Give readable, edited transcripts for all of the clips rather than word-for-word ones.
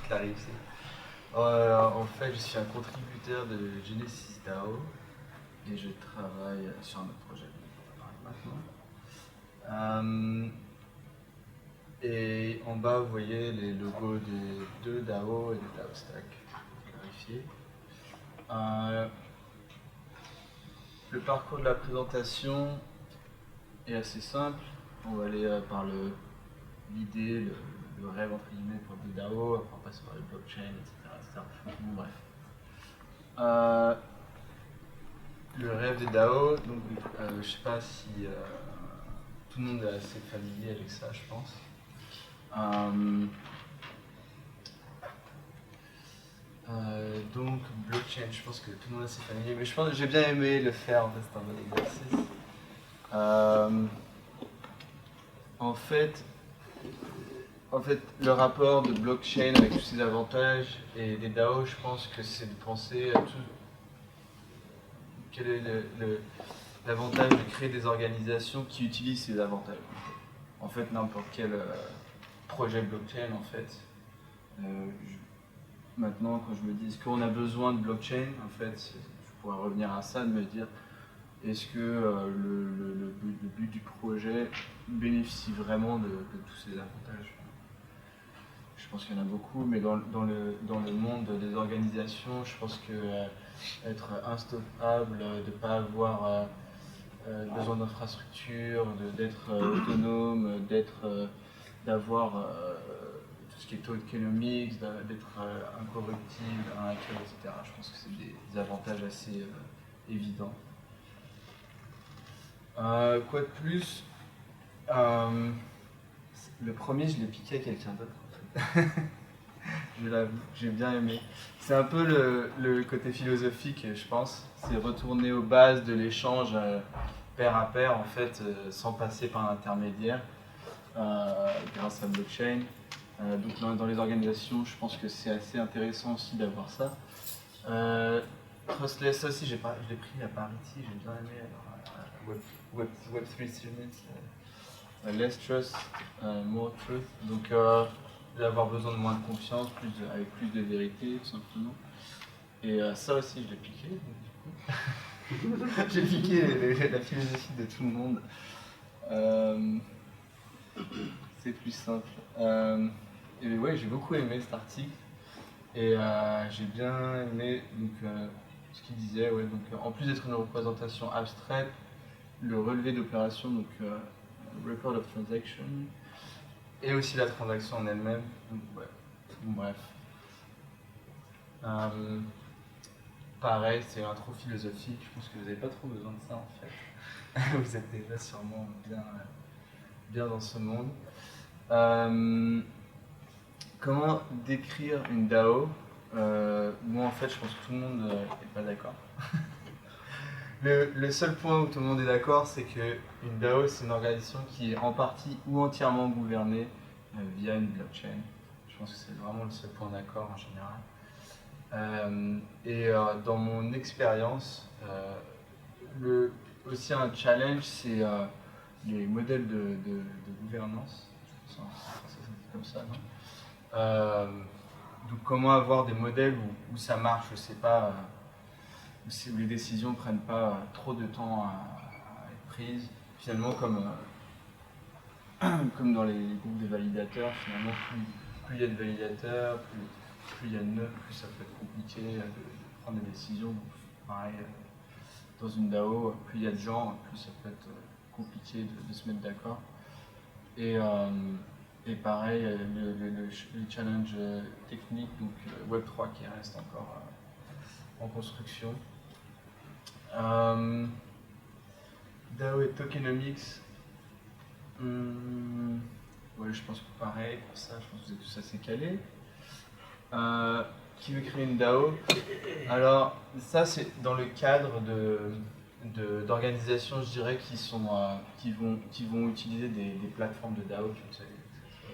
clarifier. En fait, je suis un contributeur de Genesis DAO et je travaille sur un autre projet maintenant. Et en bas, vous voyez les logos des deux DAO et des DAO Stack. Clarifier. Le parcours de la présentation est assez simple. On va aller par l'idée, le rêve entre guillemets pour des DAO, après on passe par les blockchains, etc. Bon, bref. Le rêve des DAO, donc je sais pas si tout le monde est assez familier avec ça, je pense. Donc blockchain, je pense que tout le monde est assez familier, mais je pense que j'ai bien aimé le faire, en fait c'est un bon exercice. En fait, le rapport de blockchain avec tous ses avantages et des DAO, je pense que c'est de penser à tout. Quel est l'avantage de créer des organisations qui utilisent ces avantages. En fait, n'importe quel projet blockchain, en fait. Maintenant, quand je me dis, est-ce qu'on a besoin de blockchain, en fait, je pourrais revenir à ça, de me dire, est-ce que le but du projet bénéficie vraiment de tous ces avantages? Je pense qu'il y en a beaucoup, mais dans le monde des organisations, je pense que être instoppable, de ne pas avoir besoin d'infrastructures, d'être autonome, d'avoir tout ce qui est tokenomics, d'être incorruptible, inhackable, etc. Je pense que c'est des avantages assez évidents. Quoi de plus? Le premier, je l'ai piqué à quelqu'un d'autre. Je l'avoue, j'ai bien aimé. C'est un peu le côté philosophique, je pense. C'est retourner aux bases de l'échange pair à pair, en fait, sans passer par un intermédiaire, grâce à blockchain. Donc dans les organisations, je pense que c'est assez intéressant aussi d'avoir ça. Trustless aussi, je l'ai pris à Parity, j'ai bien aimé. Alors, Web3 Students, less trust, more truth. Donc d'avoir besoin de moins de confiance, avec plus de vérité, tout simplement. Et ça aussi, je l'ai piqué. Du coup. J'ai piqué la philosophie de tout le monde. C'est plus simple. Et ouais, j'ai beaucoup aimé cet article. Et j'ai bien aimé donc, ce qu'il disait. Ouais, donc, en plus d'être une représentation abstraite, le relevé d'opération, donc record of transaction, et aussi la transaction en elle-même. Donc, ouais. Bref. Pareil, c'est l'intro philosophique. Je pense que vous n'avez pas trop besoin de ça en fait. Vous êtes déjà sûrement bien dans ce monde. Comment décrire une DAO? Moi en fait, je pense que tout le monde n'est pas d'accord. Le seul point où tout le monde est d'accord, c'est qu'une DAO, c'est une organisation qui est en partie ou entièrement gouvernée via une blockchain. Je pense que c'est vraiment le seul point d'accord en général. Dans mon expérience, aussi un challenge, c'est les modèles de gouvernance. C'est comme ça, non? Donc comment avoir des modèles où ça marche, je sais pas, où les décisions ne prennent pas trop de temps à être prises. Finalement, comme dans les groupes de validateurs, finalement, plus il y a de validateurs, plus il y a de nœuds, plus ça peut être compliqué de prendre des décisions. Pareil, dans une DAO, plus il y a de gens, plus ça peut être compliqué de se mettre d'accord. Et pareil, le challenge technique, donc Web3 qui reste encore en construction. DAO et tokenomics. Ouais, je pense que pareil, pour ça, je pense que vous êtes tous assez calés. Qui veut créer une DAO? Alors, ça, c'est dans le cadre d'organisations, je dirais, qui vont utiliser des plateformes de DAO, vous savez,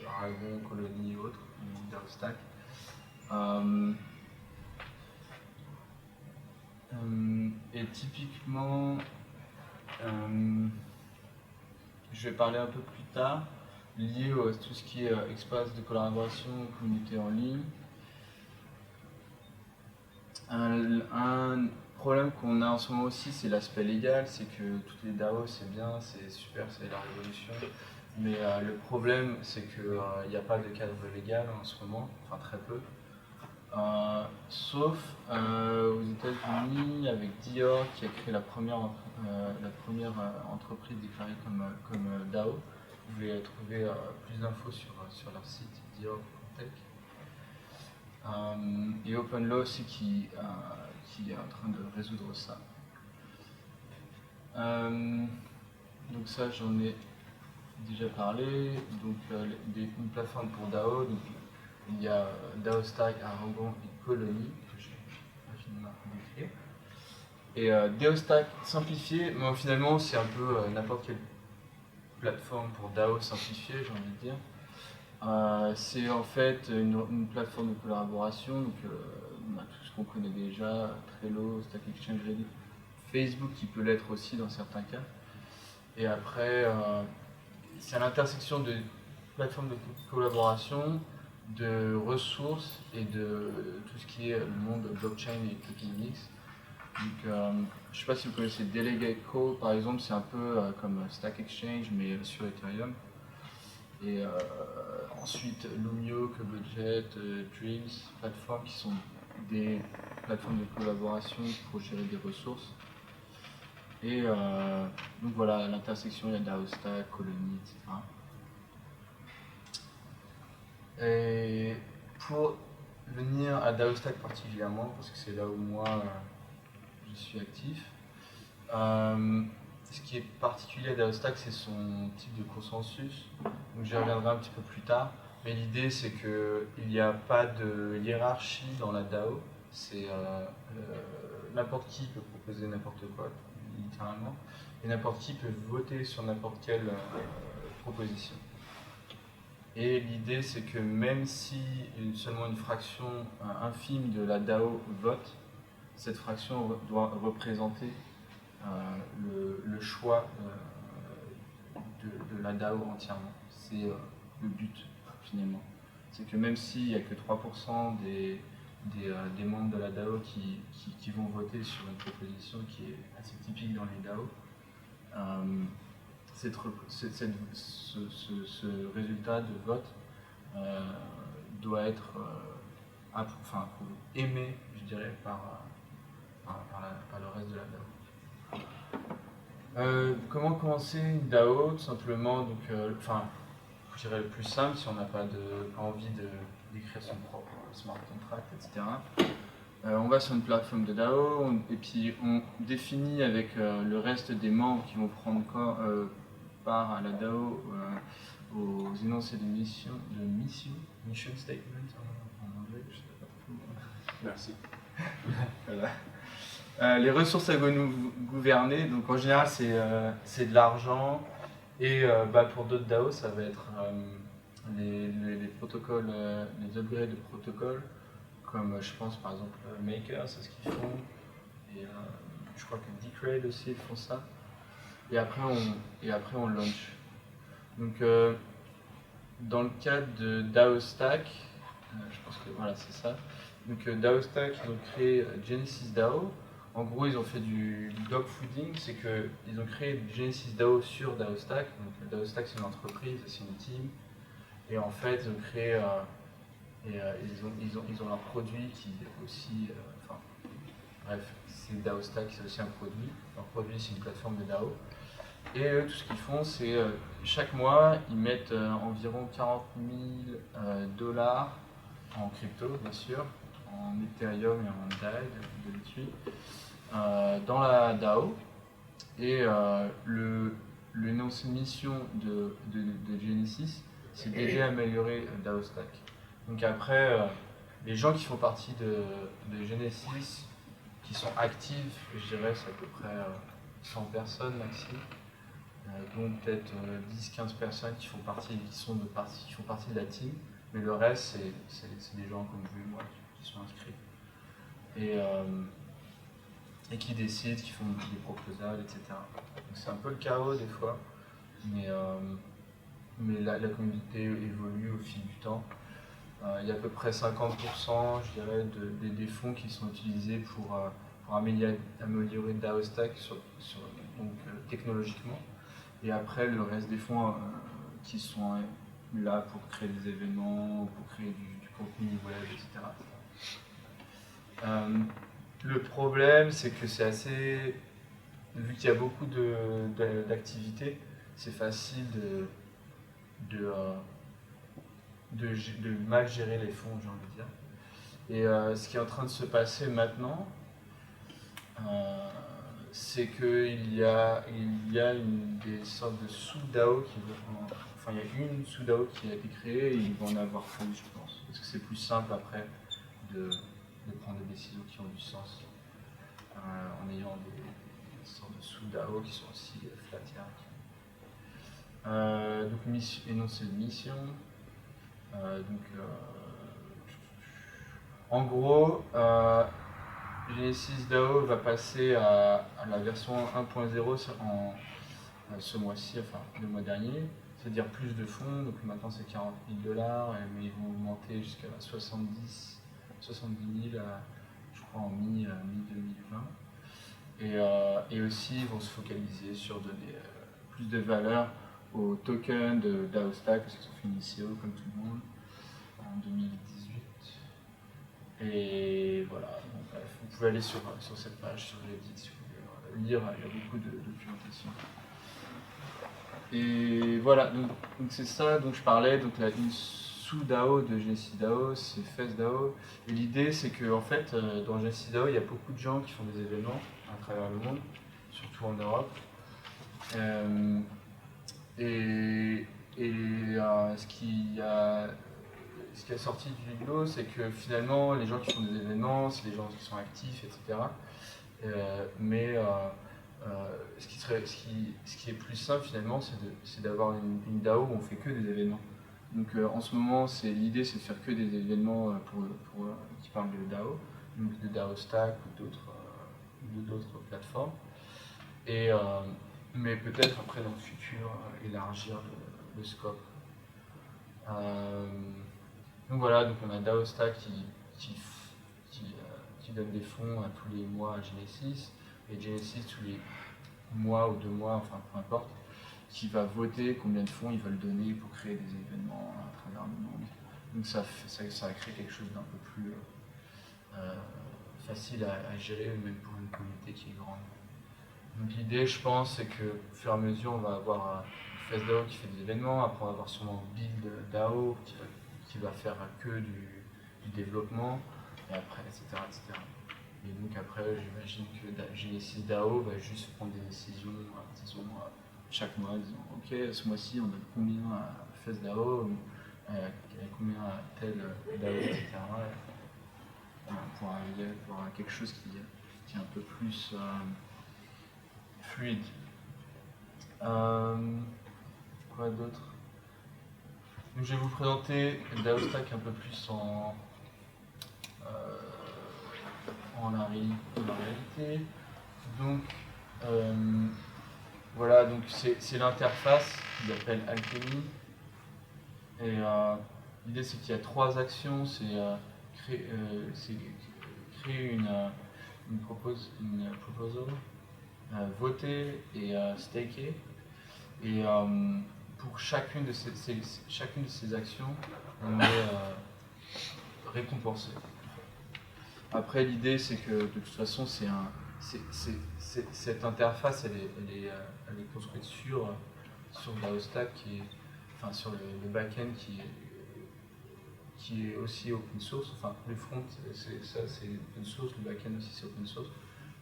Dragon, Colony et autres, ou DAO Stack. Et typiquement, je vais parler un peu plus tard, lié à tout ce qui est espace de collaboration, communauté en ligne. Un problème qu'on a en ce moment aussi, c'est l'aspect légal, c'est que toutes les DAO, c'est bien, c'est super, c'est la révolution. Mais le problème, c'est qu'il n'y a pas de cadre légal en ce moment, enfin très peu. Sauf aux États-Unis avec Dior qui a créé la première entreprise déclarée comme DAO. Vous pouvez trouver plus d'infos sur leur site Dior.tech. Et OpenLaw aussi qui est en train de résoudre ça. Donc ça j'en ai déjà parlé. Donc une plateforme pour DAO. Donc, il y a DAOstack, Aragon et Colony que je vais rapidement décrire. Et DAOstack simplifié, mais finalement c'est un peu n'importe quelle plateforme pour DAO simplifiée, j'ai envie de dire. C'est en fait une plateforme de collaboration, donc on a tout ce qu'on connaît déjà, Trello, Stack Exchange, Reddit, Facebook qui peut l'être aussi dans certains cas. Et après, c'est à l'intersection de plateformes de collaboration, de ressources et de tout ce qui est le monde blockchain et tokenomics. Donc, je ne sais pas si vous connaissez Delegate Code, par exemple, c'est un peu comme Stack Exchange, mais sur Ethereum. Et ensuite, Lumio, Budget, Dreams, plateformes qui sont des plateformes de collaboration pour gérer des ressources. Et donc voilà, à l'intersection, il y a DAOstack, Colony, etc. Et pour venir à DAOstack particulièrement, parce que c'est là où moi je suis actif, ce qui est particulier à DAOstack, c'est son type de consensus. Donc j'y reviendrai un petit peu plus tard. Mais l'idée, c'est qu'il n'y a pas de hiérarchie dans la DAO. C'est n'importe qui peut proposer n'importe quoi, littéralement. Et n'importe qui peut voter sur n'importe quelle proposition. Et l'idée, c'est que même si seulement une fraction infime de la DAO vote, cette fraction doit représenter le choix de la DAO entièrement. C'est le but, finalement. C'est que même s'il n'y a que 3% des membres de la DAO qui vont voter sur une proposition qui est assez typique dans les DAO, ce résultat de vote doit être aimé, je dirais, par le reste de la DAO. Comment commencer une DAO? Tout simplement, donc, je dirais le plus simple si on n'a pas envie d'écrire son propre smart contract, etc. On va sur une plateforme de DAO et puis on définit avec le reste des membres qui vont prendre part à la DAO aux énoncés de mission statement en anglais, je sais pas trop. Merci. Voilà. Les ressources à gouverner, donc en général c'est de l'argent et pour d'autres DAO ça va être les protocoles, les upgrades de protocoles, comme je pense par exemple Maker, c'est ce qu'ils font, et je crois que Decred aussi ils font ça, et après on launch. Donc dans le cadre de DAOstack, je pense que voilà c'est ça, donc DAOstack ils ont créé Genesis DAO. En gros, ils ont fait du dogfooding, c'est qu'ils ont créé Genesis DAO sur DAOstack. Donc DAOstack c'est une entreprise, c'est une team, et en fait ils ont créé ils ont leur produit qui est aussi, bref, c'est DAOstack, c'est aussi un produit. Leur produit c'est une plateforme de DAO. Et eux, tout ce qu'ils font, c'est chaque mois, ils mettent environ 40 000 dollars en crypto, bien sûr, en Ethereum et en DAI de l'UTI, dans la DAO. Et l'énoncé mission de Genesis, c'est d'aider à améliorer DAOstack. Donc après, les gens qui font partie de Genesis, qui sont actifs, je dirais, c'est à peu près 100 personnes maxi. Donc peut-être 10-15 personnes qui font partie de la team, mais le reste c'est des gens comme vous et moi qui sont inscrits et qui décident, qui font des proposals, etc. Donc c'est un peu le chaos des fois, mais la communauté évolue au fil du temps. Il y a à peu près 50%, je dirais, des fonds qui sont utilisés pour améliorer DAO Stack donc, technologiquement. Et après, le reste des fonds qui sont là pour créer des événements, pour créer du contenu web, etc. Le problème, c'est que c'est assez... Vu qu'il y a beaucoup d'activités, c'est facile de mal gérer les fonds, j'ai envie de dire. Et ce qui est en train de se passer maintenant, c'est qu'il y a des sortes de sous-DAO enfin, il y a une sous-DAO qui a été créée et ils vont en avoir plus, je pense. Parce que c'est plus simple après de prendre des décisions qui ont du sens en ayant des sortes de sous-DAO qui sont aussi flat hierarchiques. Donc, énoncé de mission. En gros, Genesis DAO va passer à la version 1.0 ce mois-ci, enfin le mois dernier, c'est-à-dire plus de fonds. Donc maintenant c'est 40 000 $, mais ils vont augmenter jusqu'à 70 000, je crois, en mi-2020. Et aussi, ils vont se focaliser sur donner plus de valeur aux tokens de DAO Stack, parce qu'ils ont fait une ICO comme tout le monde en 2018. Et voilà, donc, bref, vous pouvez aller sur cette page, sur Reddit, si vous voulez lire, il y a beaucoup de documentation. Et voilà, donc c'est ça dont je parlais, donc une sous-DAO de Genesis DAO, c'est FestDAO. Et l'idée, c'est que en fait, dans Genesis DAO, il y a beaucoup de gens qui font des événements à travers le monde, surtout en Europe. Ce qui a sorti du lot, c'est que finalement, les gens qui font des événements, c'est les gens qui sont actifs, etc. Ce qui est plus simple finalement, c'est d'avoir une DAO où on fait que des événements. Donc en ce moment, l'idée, c'est de faire que des événements qui parlent de DAO, donc de DAO Stack ou d'autres plateformes. Mais peut-être après dans le futur élargir le scope. Donc voilà, donc on a DAO Stack qui donne des fonds tous les mois à Genesis, et Genesis tous les mois ou 2 mois, enfin peu importe, qui va voter combien de fonds ils veulent donner pour créer des événements à travers le monde. Donc ça a créé quelque chose d'un peu plus facile à gérer, même pour une communauté qui est grande. Donc l'idée, je pense, c'est que au fur et à mesure, on va avoir FestDAO qui fait des événements, après on va avoir sûrement Build DAO qui va faire que du développement, et après, etc., etc. Et donc après, j'imagine que Genesis DAO va juste prendre des décisions, disons, chaque mois, disons, ok, ce mois-ci, on donne combien à FestDAO, combien à tel DAO, etc. Pour arriver à avoir quelque chose qui est un peu plus fluide. Quoi d'autre? Donc, je vais vous présenter DAO Stack un peu plus la réalité. Donc voilà, donc c'est l'interface qu'ils appellent Alchemy. Et l'idée, c'est qu'il y a 3 actions. C'est créer une proposal, voter et staker. Et pour chacune de ces actions, on est récompensé. Après, l'idée, c'est que de toute façon, cette interface, elle est construite sur DAO Stack, sur le back-end qui est aussi open source. Enfin, le front, c'est open source, le back-end aussi, c'est open source.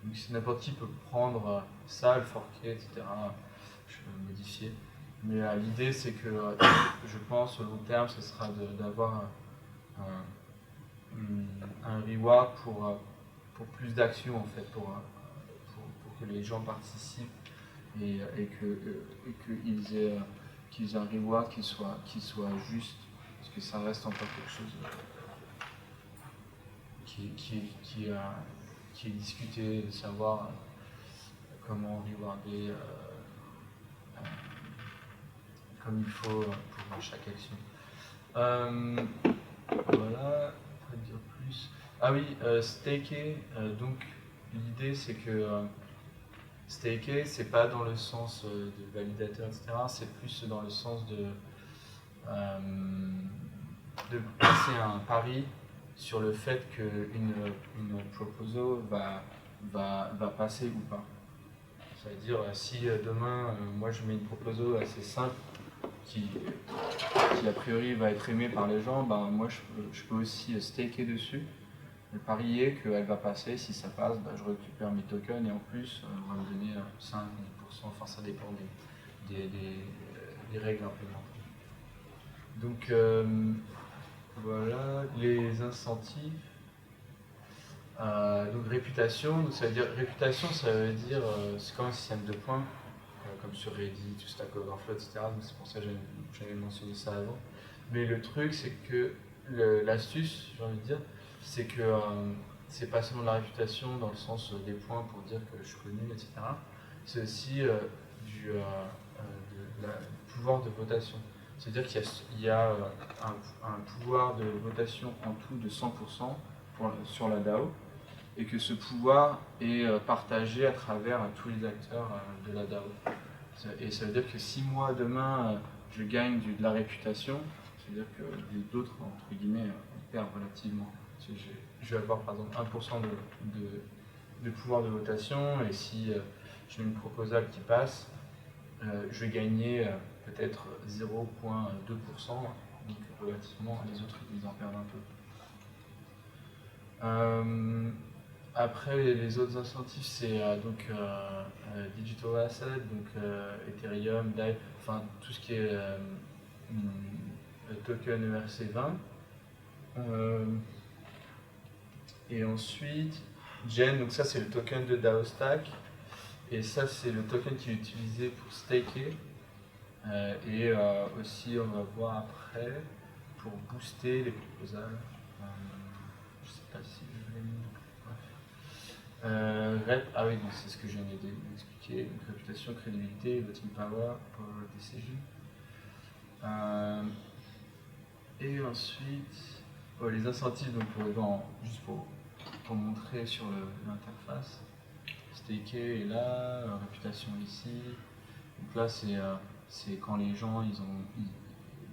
Donc, n'importe qui peut prendre ça, le forker, etc., je peux le modifier. Mais l'idée, c'est que je pense, au long terme, ce sera d'avoir un reward pour plus d'actions, en fait, pour que les gens participent et qu'ils aient un reward qui soit juste, parce que ça reste encore quelque chose qui est discuté, de savoir comment rewarder comme il faut pour chaque action. Voilà, on va dire plus. Ah oui, staker, donc l'idée c'est que staker, c'est pas dans le sens de validateur, etc. C'est plus dans le sens euh, de passer un pari sur le fait qu'une proposal va passer ou pas. C'est-à-dire, si demain, moi je mets une proposal assez simple qui a priori va être aimée par les gens, ben, moi je peux aussi staker dessus et parier qu'elle va passer. Si ça passe, ben, je récupère mes tokens et en plus, on va me donner 5-10%, enfin ça dépend des règles implémentées. Donc voilà, les incentives. Donc réputation, donc ça veut dire réputation, ça veut dire c'est comme un système de points, comme sur Reddit, ou Stack Overflow, etc. Donc c'est pour ça que j'avais mentionné ça avant. Mais le truc, c'est que l'astuce, j'ai envie de dire, c'est que c'est pas seulement de la réputation dans le sens des points pour dire que je suis connu, etc. C'est aussi du pouvoir de votation. C'est-à-dire qu'il y a un pouvoir de votation en tout de 100% sur la DAO, et que ce pouvoir est partagé à travers tous les acteurs de la DAO. Et ça veut dire que si moi, demain, je gagne de la réputation, ça veut dire que les autres, entre guillemets, perdent relativement. Je vais avoir, par exemple, 1% de pouvoir de votation, et si je mets une proposal qui passe, je vais gagner peut-être 0,2%, donc relativement, les autres, ils en perdent un peu. Après, les autres incentives, c'est Digital Asset, donc Ethereum, DAI, enfin tout ce qui est token ERC20. Et ensuite, Gen, donc ça c'est le token de DAOstack, et ça c'est le token qui est utilisé pour staker. Et aussi, on va voir après, pour booster les proposals. Je sais pas si je l'ai mis. Ah oui, c'est ce que je viens d'expliquer. Donc, réputation, crédibilité, voting power, power decision. Et ensuite, les incentives, donc juste pour montrer sur l'interface. Staker est là, réputation ici. Donc là, c'est quand les gens,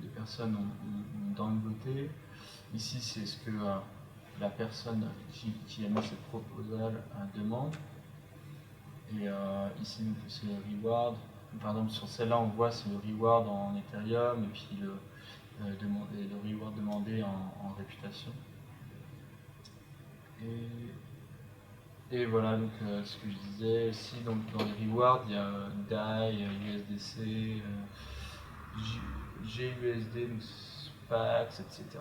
les personnes ont downvoté. Ici, c'est ce que la personne qui a mis cette proposal demande. Et ici, c'est le reward. Par exemple, sur celle-là, on voit c'est le reward en Ethereum et puis le reward demandé en réputation. Et voilà, donc ce que je disais ici, donc dans les rewards, il y a DAI, USDC, GUSD, donc SPAX, etc.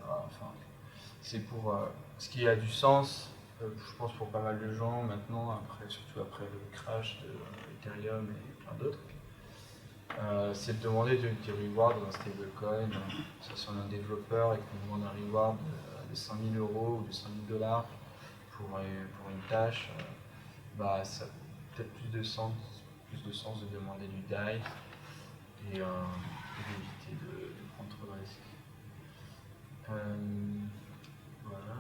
Enfin, c'est pour ce qui a du sens, je pense pour pas mal de gens maintenant, surtout après le crash de Ethereum et plein d'autres. C'est de demander des rewards dans un stablecoin, si on est un développeur et qu'on demande un reward de 100 000 € ou de 100 000 $ pour une tâche, ça a peut-être plus de sens de demander du DAI et d'éviter de prendre trop de risques. Voilà.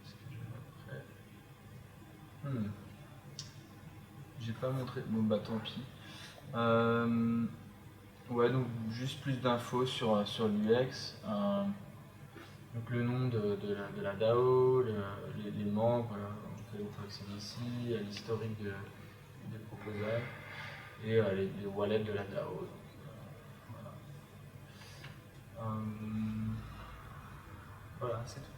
Qu'est-ce que je vais après J'ai pas montré. Bon, bah tant pis. Ouais, donc juste plus d'infos sur l'UX. Donc le nom de la DAO, les membres auxquels on peut accéder ici, l'historique des proposals et les wallets de la DAO. Donc, voilà. Voilà, c'est tout.